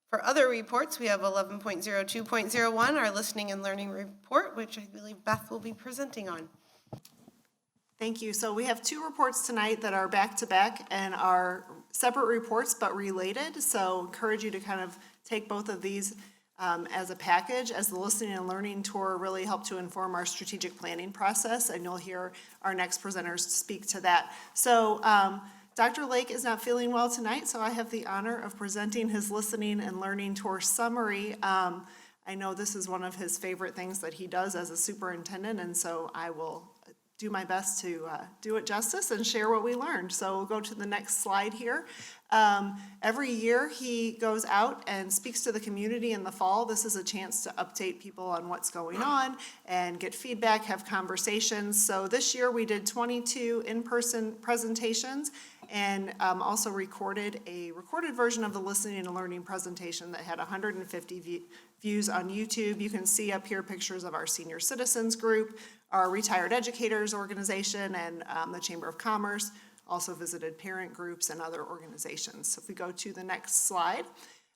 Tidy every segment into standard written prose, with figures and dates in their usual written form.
For other reports, we have 11.02.01, our listening and learning report, which I believe Beth will be presenting on. Thank you. So we have two reports tonight that are back-to-back and are separate reports but related. So encourage you to kind of take both of these as a package, as the listening and learning tour really helped to inform our strategic planning process, and you'll hear our next presenters speak to that. So Dr. Lake is not feeling well tonight, so I have the honor of presenting his listening and learning tour summary. I know this is one of his favorite things that he does as a superintendent, and so I will do my best to do it justice and share what we learned. So we'll go to the next slide here. Every year he goes out and speaks to the community in the fall. This is a chance to update people on what's going on and get feedback, have conversations. So this year we did 22 in-person presentations and also recorded a recorded version of the listening and learning presentation that had 150 views on YouTube. You can see up here pictures of our senior citizens group, our retired educators organization, and the Chamber of Commerce. Also visited parent groups and other organizations. So if we go to the next slide.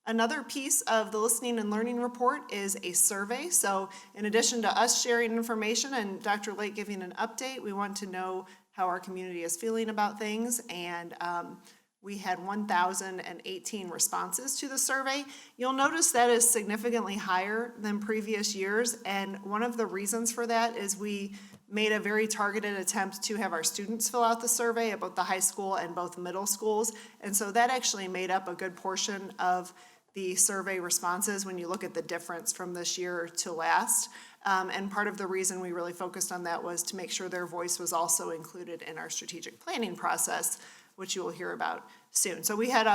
Another piece of the listening and learning report is a survey. So in addition to us sharing information and Dr. Lake giving an update, we want to know how our community is feeling about things, and we had 1,018 responses to the survey. You'll notice that is significantly higher than previous years, and one of the reasons for that is we made a very targeted attempt to have our students fill out the survey at both the high school and both middle schools, and so that actually made up a good portion of the survey responses when you look at the difference from this year to last. And part of the reason we really focused on that was to make sure their voice was also included in our strategic planning process, which you will hear about soon. So we had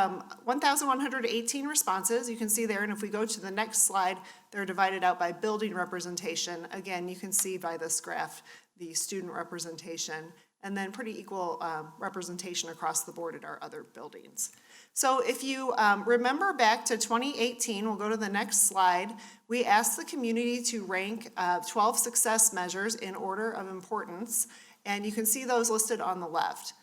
1,118 responses, you can see there, and if we go to the next slide, they're divided out by building representation. Again, you can see by this graph the student representation, and then pretty equal representation across the board at our other buildings. So if you remember back to 2018, we'll go to the next slide, we asked the community to rank 12 success measures in order of importance, and you can see those listed on the left.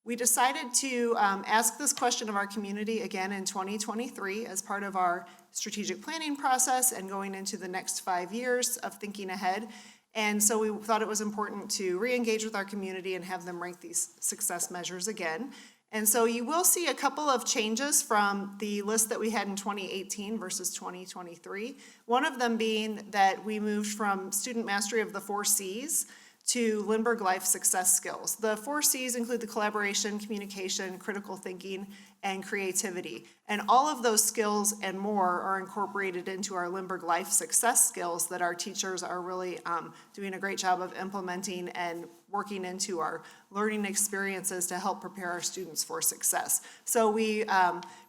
We decided to ask this question of our community again in 2023 as part of our strategic planning process and going into the next 5 years of thinking ahead. And so we thought it was important to re-engage with our community and have them rank these success measures again. And so you will see a couple of changes from the list that we had in 2018 versus 2023. One of them being that we moved from student mastery of the 4 C's to Lindbergh Life Success Skills. The 4 C's include the collaboration, communication, critical thinking, and creativity. And all of those skills and more are incorporated into our Lindbergh Life Success Skills that our teachers are really doing a great job of implementing and working into our learning experiences to help prepare our students for success. So we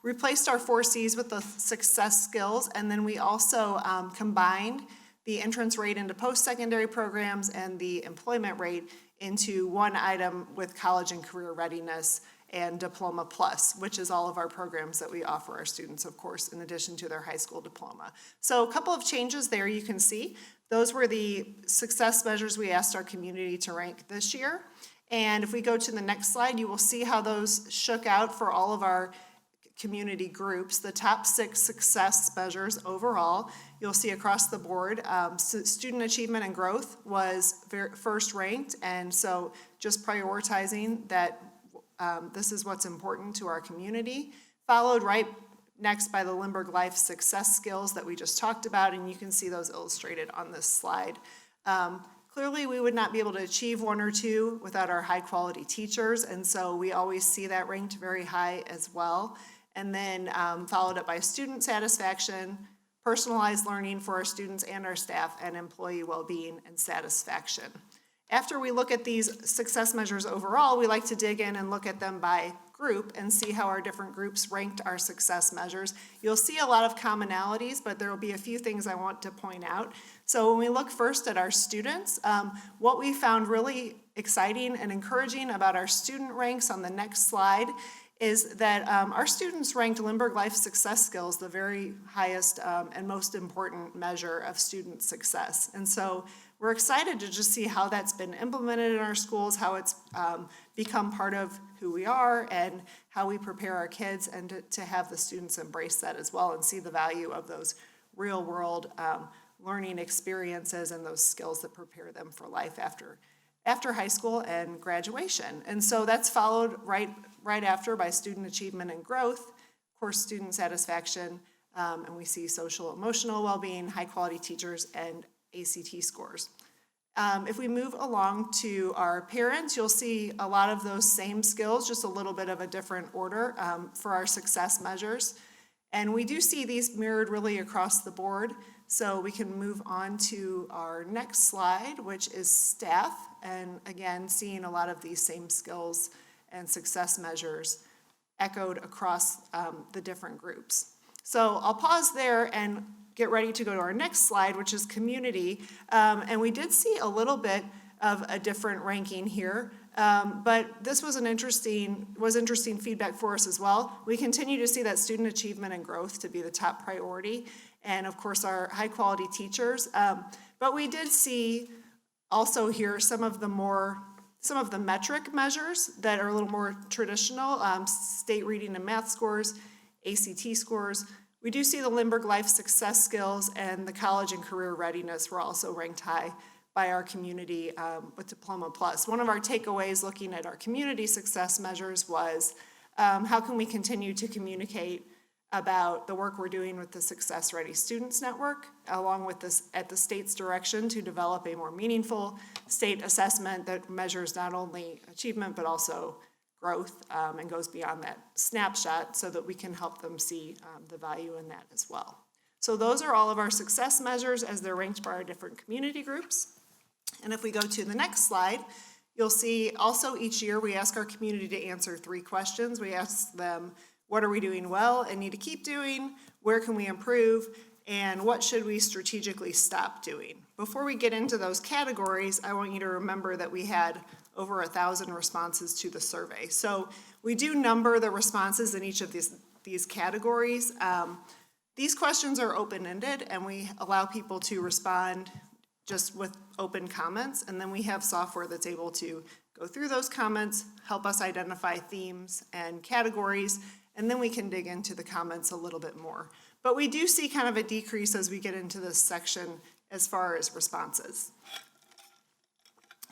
replaced our 4 C's with the success skills, and then we also combined the entrance rate into post-secondary programs and the employment rate into one item with college and career readiness and Diploma Plus, which is all of our programs that we offer our students, of course, in addition to their high school diploma. So a couple of changes there you can see. Those were the success measures we asked our community to rank this year. And if we go to the next slide, you will see how those shook out for all of our community groups. The top 6 success measures overall, you'll see across the board, student achievement and growth was first ranked, and so just prioritizing that this is what's important to our community. Followed right next by the Lindbergh Life Success Skills that we just talked about, and you can see those illustrated on this slide. Clearly, we would not be able to achieve 1 or 2 without our high-quality teachers, and so we always see that ranked very high as well. And then followed up by student satisfaction, personalized learning for our students and our staff, and employee well-being and satisfaction. After we look at these success measures overall, we like to dig in and look at them by group and see how our different groups ranked our success measures. You'll see a lot of commonalities, but there will be a few things I want to point out. So when we look first at our students, what we found really exciting and encouraging about our student ranks on the next slide is that our students ranked Lindbergh Life Success Skills the very highest and most important measure of student success. And so we're excited to just see how that's been implemented in our schools, how it's become part of who we are and how we prepare our kids, and to have the students embrace that as well and see the value of those real world learning experiences and those skills that prepare them for life after high school and graduation. And so that's followed right after by student achievement and growth, of course, student satisfaction, and we see social emotional well-being, high quality teachers, and ACT scores. If we move along to our parents, you'll see a lot of those same skills, just a little bit of a different order for our success measures. And we do see these mirrored really across the board. So we can move on to our next slide, which is staff. And again, seeing a lot of these same skills and success measures echoed across the different groups. So I'll pause there and get ready to go to our next slide, which is community. And we did see a little bit of a different ranking here, but this was interesting feedback for us as well. We continue to see that student achievement and growth to be the top priority, and of course our high quality teachers. But we did see also here some of the metric measures that are a little more traditional, state reading and math scores, ACT scores. We do see the Lindbergh Life Success Skills and the College and Career Readiness were also ranked high by our community with Diploma Plus. One of our takeaways looking at our community success measures was how can we continue to communicate about the work we're doing with the Success Ready Students Network, along with this at the state's direction to develop a more meaningful state assessment that measures not only achievement but also growth and goes beyond that snapshot so that we can help them see the value in that as well. So those are all of our success measures as they're ranked by our different community groups. And if we go to the next slide, you'll see also each year we ask our community to answer 3 questions. We ask them, what are we doing well and need to keep doing? Where can we improve? And what should we strategically stop doing? Before we get into those categories, I want you to remember that we had over 1,000 responses to the survey. So we do number the responses in each of these categories. These questions are open-ended, and we allow people to respond just with open comments, and then we have software that's able to go through those comments, help us identify themes and categories, and then we can dig into the comments a little bit more. But we do see kind of a decrease as we get into this section as far as responses.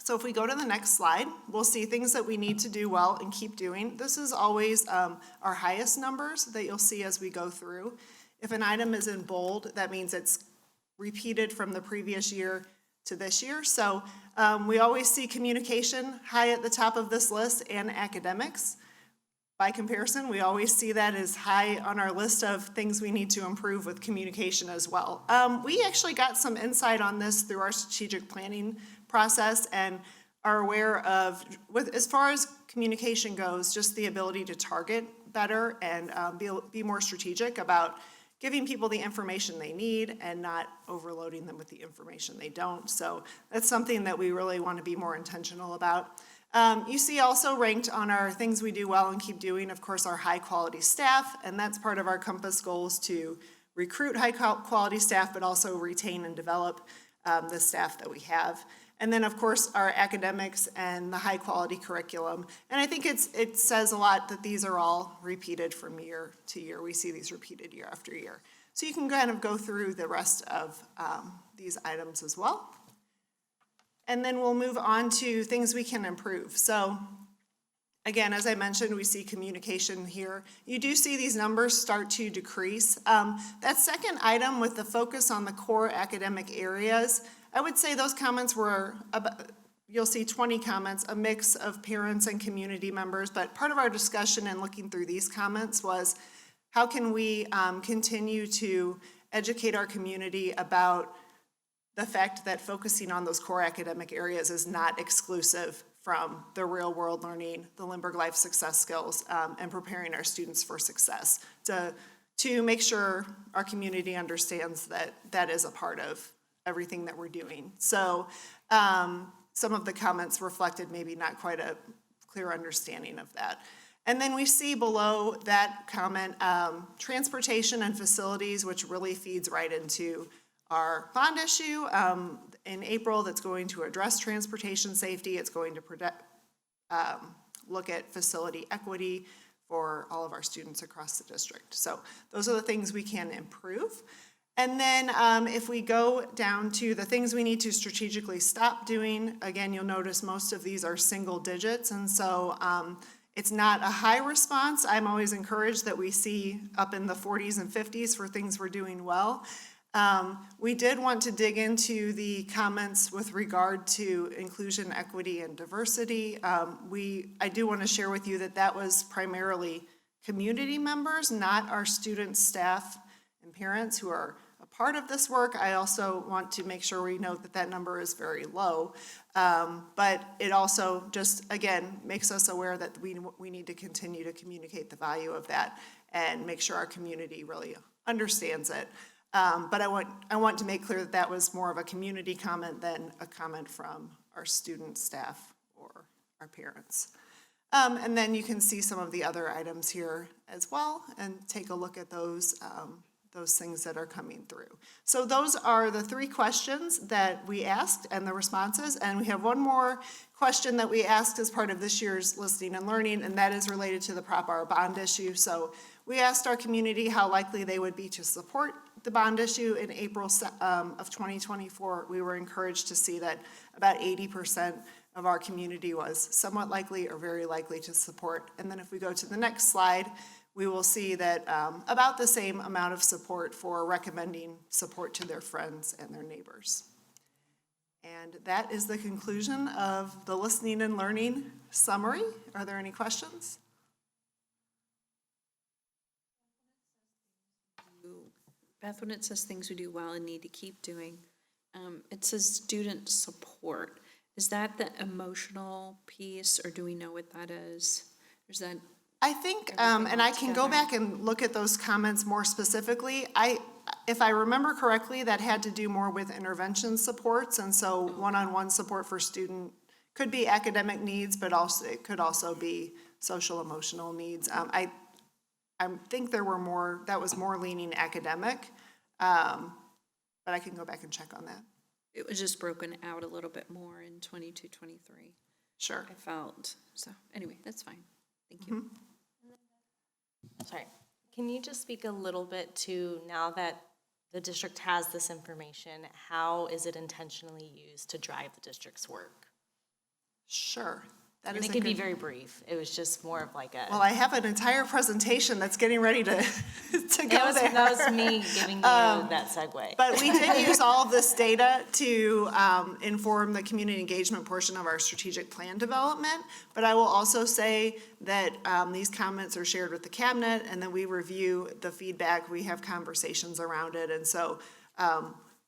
So if we go to the next slide, we'll see things that we need to do well and keep doing. This is always our highest numbers that you'll see as we go through. If an item is in bold, that means it's repeated from the previous year to this year. So we always see communication high at the top of this list and academics. By comparison, we always see that as high on our list of things we need to improve with communication as well. We actually got some insight on this through our strategic planning process and are aware of, as far as communication goes, just the ability to target better and be more strategic about giving people the information they need and not overloading them with the information they don't. So that's something that we really want to be more intentional about. You see also ranked on our things we do well and keep doing, of course, our high quality staff, and that's part of our Compass goals to recruit high quality staff, but also retain and develop the staff that we have. And then, of course, our academics and the high quality curriculum. And I think it says a lot that these are all repeated from year to year. We see these repeated year after year. So you can kind of go through the rest of these items as well. And then we'll move on to things we can improve. So again, as I mentioned, we see communication here. You do see these numbers start to decrease. That second item with the focus on the core academic areas, I would say those comments were, you'll see 20 comments, a mix of parents and community members, but part of our discussion and looking through these comments was how can we continue to educate our community about the fact that focusing on those core academic areas is not exclusive from the real world learning, the Lindbergh Life Success Skills, and preparing our students for success, to make sure our community understands that that is a part of everything that we're doing. So some of the comments reflected maybe not quite a clear understanding of that. And then we see below that comment, transportation and facilities, which really feeds right into our bond issue in April that's going to address transportation safety. It's going to look at facility equity for all of our students across the district. So those are the things we can improve. And then if we go down to the things we need to strategically stop doing, again, you'll notice most of these are single digits. And so it's not a high response. I'm always encouraged that we see up in the 40s and 50s for things we're doing well. We did want to dig into the comments with regard to inclusion, equity, and diversity. I do want to share with you that that was primarily community members, not our students, staff, and parents who are a part of this work. I also want to make sure we note that that number is very low. But it also just, again, makes us aware that we need to continue to communicate the value of that and make sure our community really understands it. But I want to make clear that that was more of a community comment than a comment from our student, staff, or our parents. And then you can see some of the other items here as well and take a look at those things that are coming through. So those are the 3 questions that we asked and the responses. And we have one more question that we asked as part of this year's listening and learning, and that is related to the Prop R bond issue. So we asked our community how likely they would be to support the bond issue in April of 2024. We were encouraged to see that about 80% of our community was somewhat likely or very likely to support. And then if we go to the next slide, we will see that about the same amount of support for recommending support to their friends and their neighbors. And that is the conclusion of the listening and learning summary. Are there any questions? Beth, when it says things we do well and need to keep doing, it says student support. Is that the emotional piece, or do we know what that is? Or is that I think, and I can go back and look at those comments more specifically. If I remember correctly, that had to do more with intervention supports, and so one-on-one support for student could be academic needs, but also it could also be social emotional needs. I think there were more, that was more leaning academic, but I can go back and check on that. it was just broken out a little bit more in 22, 23? Sure. I felt, so anyway, that's fine. Thank you. Sorry, can you just speak a little bit to, now that the district has this information, how is it intentionally used to drive the district's work? Sure. That And is it a could be good- very brief. It was just more of like a. Well, I have an entire presentation that's getting ready to, to go there. That was me giving you that segue. But we did use all of this data to inform the community engagement portion of our strategic plan development. But I will also say that these comments are shared with the cabinet, and then we review the feedback. We have conversations around it. And so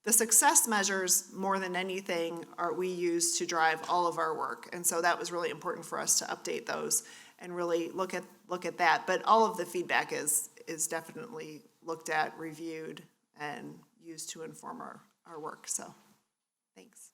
the success measures, more than anything, we use to drive all of our work. And so that was really important for us to update those and really look at that. But all of the feedback is definitely looked at, reviewed, and used to inform our work. So thanks.